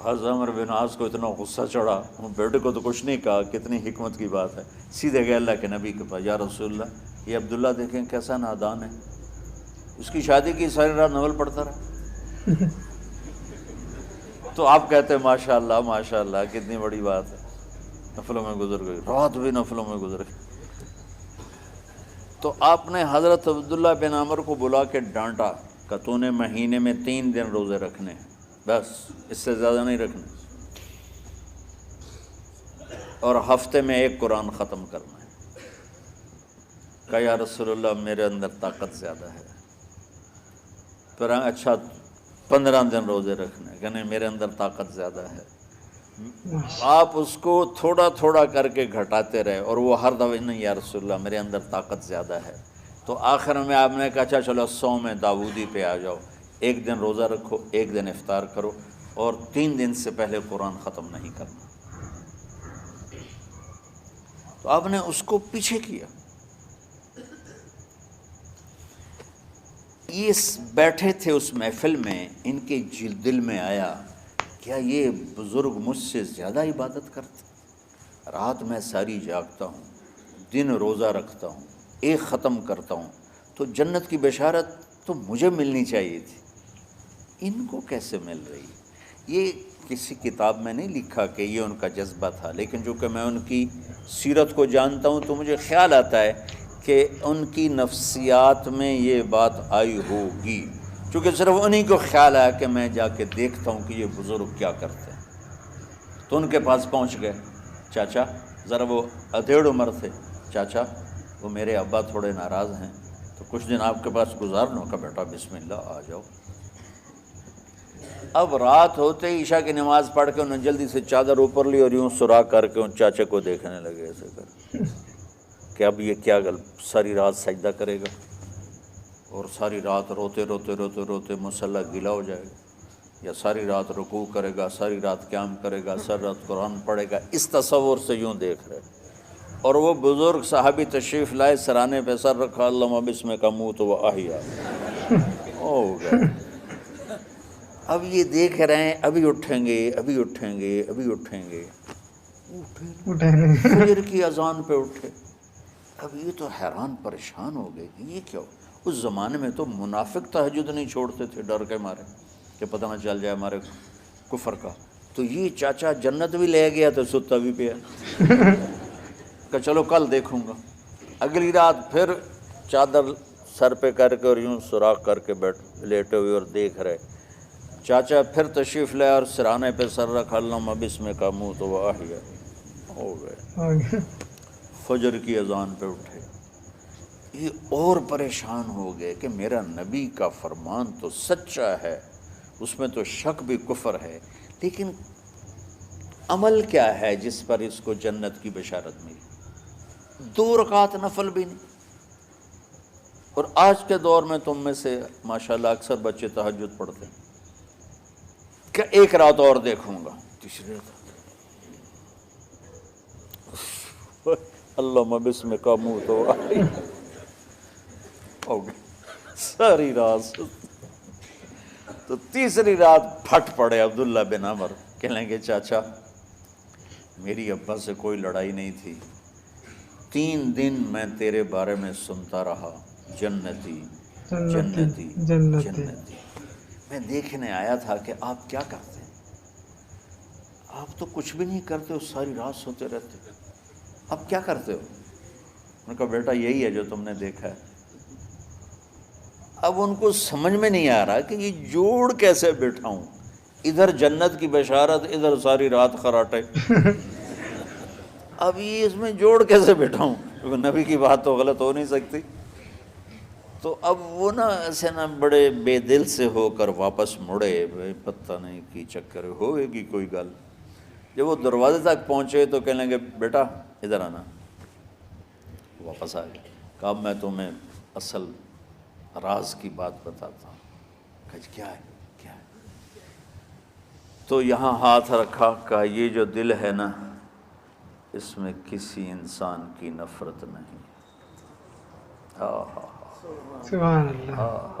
حضرت عمر بن عاص کو اتنا غصہ چڑھا، وہ بیٹے کو تو کچھ نہیں کہا، کتنی حکمت کی بات ہے، سیدھے گئے اللہ کے نبی کے پاس، یا رسول اللہ یہ عبداللہ دیکھیں کیسا نادان ہے، اس کی شادی کی ساری رات نول پڑھتا رہا۔ تو آپ کہتے ہیں ماشاء اللہ کتنی بڑی بات ہے، نفلوں میں گزر گئی، رات بھی نفلوں میں گزر گئی۔ تو آپ نے حضرت عبداللہ بن عمر کو بلا کے ڈانٹا کہ تو نے مہینے میں 3 دن روزے رکھنے ہیں، بس اس سے زیادہ نہیں رکھنے، اور ہفتے میں 1 قرآن ختم کرنا ہے۔ کہا یا رسول اللہ میرے اندر طاقت زیادہ ہے۔ پھر اچھا 15 دن روزے رکھنے، کہ نہیں میرے اندر طاقت زیادہ ہے۔ آپ اس کو تھوڑا تھوڑا کر کے گھٹاتے رہے، اور وہ ہر دفعہ نہیں یا رسول اللہ میرے اندر طاقت زیادہ ہے۔ تو آخر میں آپ نے کہا اچھا چلو صوم داؤدی پہ آ جاؤ، 1 دن روزہ رکھو، 1 دن افطار کرو، اور 3 دن سے پہلے قرآن ختم نہیں کرنا۔ تو آپ نے اس کو پیچھے کیا۔ یہ بیٹھے تھے اس محفل میں، ان کے دل میں آیا کیا یہ بزرگ مجھ سے زیادہ عبادت کرتے، رات میں ساری جاگتا ہوں، دن روزہ رکھتا ہوں، 1 ختم کرتا ہوں، تو جنت کی بشارت تو مجھے ملنی چاہیے تھی، ان کو کیسے مل رہی؟ یہ کسی کتاب میں نہیں لکھا کہ یہ ان کا جذبہ تھا، لیکن جو کہ میں ان کی سیرت کو جانتا ہوں تو مجھے خیال آتا ہے کہ ان کی نفسیات میں یہ بات آئی ہوگی، چونکہ صرف انہی کو خیال آیا کہ میں جا کے دیکھتا ہوں کہ یہ بزرگ کیا کرتے ہیں۔ تو ان کے پاس پہنچ گئے، چاچا ذرا، وہ ادھیڑ عمر تھے، چاچا وہ میرے ابا تھوڑے ناراض ہیں تو کچھ دن آپ کے پاس گزار لوں۔ کا بیٹا بسم اللہ آ جاؤ۔ اب رات ہوتے ہی عشاء کی نماز پڑھ کے انہوں نے جلدی سے چادر اوپر لی اور یوں سراغ کر کے ان چاچے کو دیکھنے لگے ایسے کر کہ اب یہ کیا ساری رات سجدہ کرے گا، اور ساری رات روتے روتے روتے روتے مصلی گیلا ہو جائے گا، یا ساری رات رکوع کرے گا، ساری رات قیام کرے گا، ساری رات قرآن پڑھے گا، اس تصور سے یوں دیکھ رہے۔ اور وہ بزرگ صحابی تشریف لائے، سرانے پہ سر رکھا، اللہم بسمک اموت و احیا، ہو گئے۔ اب یہ دیکھ رہے ہیں ابھی اٹھیں گے، ابھی اٹھیں گے، ابھی اٹھیں گے، فجر کی اذان پہ اٹھے۔ اب یہ تو حیران پریشان ہو گئے کہ یہ کیا ہو؟ اس زمانے میں تو منافق تہجد نہیں چھوڑتے تھے ڈر کے مارے کہ پتہ نہ چل جائے ہمارے کفر کا، تو یہ چاچا جنت بھی لے گیا تو ستا بھی پیا کہ چلو کل دیکھوں گا۔ اگلی رات پھر چادر سر پہ کر کے اور یوں سوراخ کر کے لیٹے ہوئے اور دیکھ رہے۔ چاچا پھر تشریف لے اور سرانے پہ سر رکھا، اللہم بسمک اموت و احیا، ہو گئے۔ فجر کی اذان پہ اٹھے، یہ اور پریشان ہو گئے کہ میرا نبی کا فرمان تو سچا ہے، اس میں تو شک بھی کفر ہے، لیکن عمل کیا ہے جس پر اس کو جنت کی بشارت ملی؟ 2 رکعت نفل بھی نہیں۔ اور آج کے دور میں تم میں سے ماشاءاللہ اکثر بچے تہجد پڑھتے ہیں کہ 1 رات اور دیکھوں گا، تیسری رات اللہم بسمک اموت و احیا، ہو گئی ساری رات۔ تو تیسری رات پھٹ پڑے عبداللہ بن عمر، کہنے گے چاچا میری ابا سے کوئی لڑائی نہیں تھی، 3 دن میں تیرے بارے میں سنتا رہا، جنتی جنتی جنتی، میں دیکھنے آیا تھا کہ آپ کیا کرتے ہیں، آپ تو کچھ بھی نہیں کرتے ہو، ساری رات سوتے رہتے، اب کیا کرتے ہو؟ ان کا بیٹا یہی ہے جو تم نے دیکھا ہے۔ اب ان کو سمجھ میں نہیں آ رہا کہ یہ جوڑ کیسے بٹھاؤں، ادھر جنت کی بشارت، ادھر ساری رات خراٹے، اب یہ اس میں جوڑ کیسے بٹھاؤں، کیونکہ نبی کی بات تو غلط ہو نہیں سکتی۔ تو اب وہ نا ایسے نا بڑے بے دل سے ہو کر واپس مڑے، پتہ نہیں کی چکر ہوئے گی کوئی گل۔ جب وہ دروازے تک پہنچے تو کہنے لگے بیٹا ادھر آنا، واپس آ گئے۔ کہا میں تمہیں اصل راز کی بات بتاتا ہوں۔ کہا کیا ہے کیا ہے؟ تو یہاں ہاتھ رکھا، کہا یہ جو دل ہے نا اس میں کسی انسان کی نفرت نہیں۔ سبحان اللہ،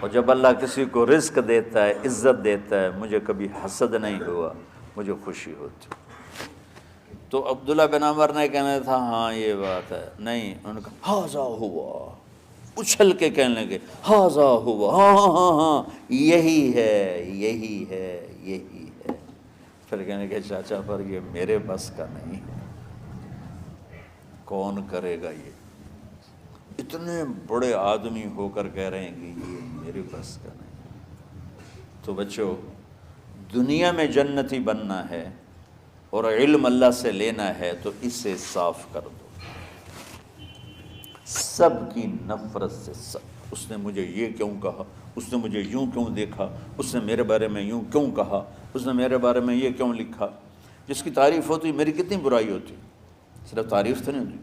اور جب اللہ کسی کو رزق دیتا ہے، عزت دیتا ہے، مجھے کبھی حسد نہیں ہوا، مجھے خوشی ہوتی۔ تو عبداللہ بن عمر نے کہنا تھا ہاں یہ بات ہے، نہیں، انہوں نے کہا ہاذا ہوا، اچھل کے کہنے لگے ہاذا ہوا، ہاں ہاں ہاں ہاں یہی ہے، یہی ہے، یہی ہے۔ پھر کہنے کہ چاچا پر یہ میرے بس کا نہیں ہے، کون کرے گا یہ؟ اتنے بڑے آدمی ہو کر کہہ رہے ہیں کہ یہ میرے بس کا نہیں۔ تو بچوں، دنیا میں جنتی بننا ہے اور علم اللہ سے لینا ہے تو اسے صاف کر دو، سب کی نفرت سے۔ سب، اس نے مجھے یہ کیوں کہا، اس نے مجھے یوں کیوں دیکھا، اس نے میرے بارے میں یوں کیوں کہا، اس نے میرے بارے میں یہ کیوں لکھا۔ جس کی تعریف ہوتی میری کتنی برائی ہوتی، صرف تعریف تو نہیں ہوتی،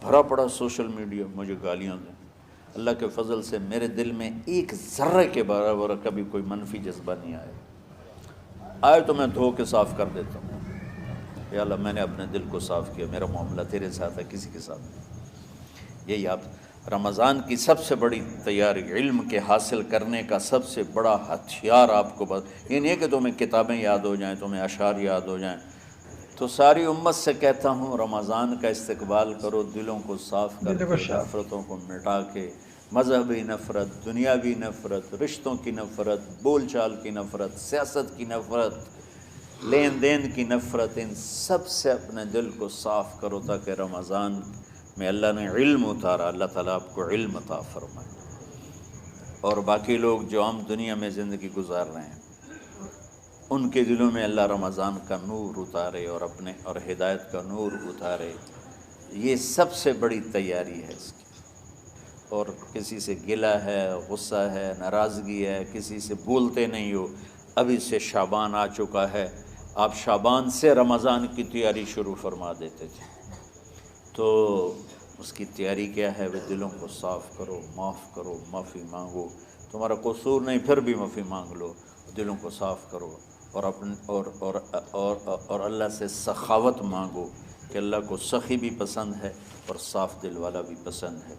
بھرا پڑا سوشل میڈیا مجھے گالیاں دیں۔ اللہ کے فضل سے میرے دل میں ایک ذرے کے برابر کبھی کوئی منفی جذبہ نہیں آیا، آئے تو میں دھو کے صاف کر دیتا ہوں۔ یا اللہ میں نے اپنے دل کو صاف کیا، میرا معاملہ تیرے ساتھ ہے، کسی کے ساتھ نہیں۔ یہی آپ رمضان کی سب سے بڑی تیاری، علم کے حاصل کرنے کا سب سے بڑا ہتھیار آپ کو یہ نہیں ہے کہ تمہیں کتابیں یاد ہو جائیں، تمہیں اشعار یاد ہو جائیں۔ تو ساری امت سے کہتا ہوں رمضان کا استقبال کرو، دلوں کو صاف کر دل کو کے، صاف۔ نفرتوں کو مٹا کے، مذہبی نفرت، دنیاوی نفرت، رشتوں کی نفرت، بول چال کی نفرت، سیاست کی نفرت، لین دین کی نفرت، ان سب سے اپنے دل کو صاف کرو تاکہ رمضان میں اللہ نے علم اتارا، اللہ تعالیٰ آپ کو علم عطا فرمائے، اور باقی لوگ جو عام دنیا میں زندگی گزار رہے ہیں ان کے دلوں میں اللہ رمضان کا نور اتارے اور ہدایت کا نور اتارے۔ یہ سب سے بڑی تیاری ہے اس کی۔ اور کسی سے گلہ ہے، غصہ ہے، ناراضگی ہے، کسی سے بولتے نہیں ہو، ابھی سے شعبان آ چکا ہے، آپ شعبان سے رمضان کی تیاری شروع فرما دیتے تھے۔ تو اس کی تیاری کیا ہے؟ وہ دلوں کو صاف کرو، معاف کرو، معافی مانگو، تمہارا قصور نہیں پھر بھی معافی مانگ لو، دلوں کو صاف کرو، اور اللہ سے سخاوت مانگو کہ اللہ کو سخی بھی پسند ہے اور صاف دل والا بھی پسند ہے۔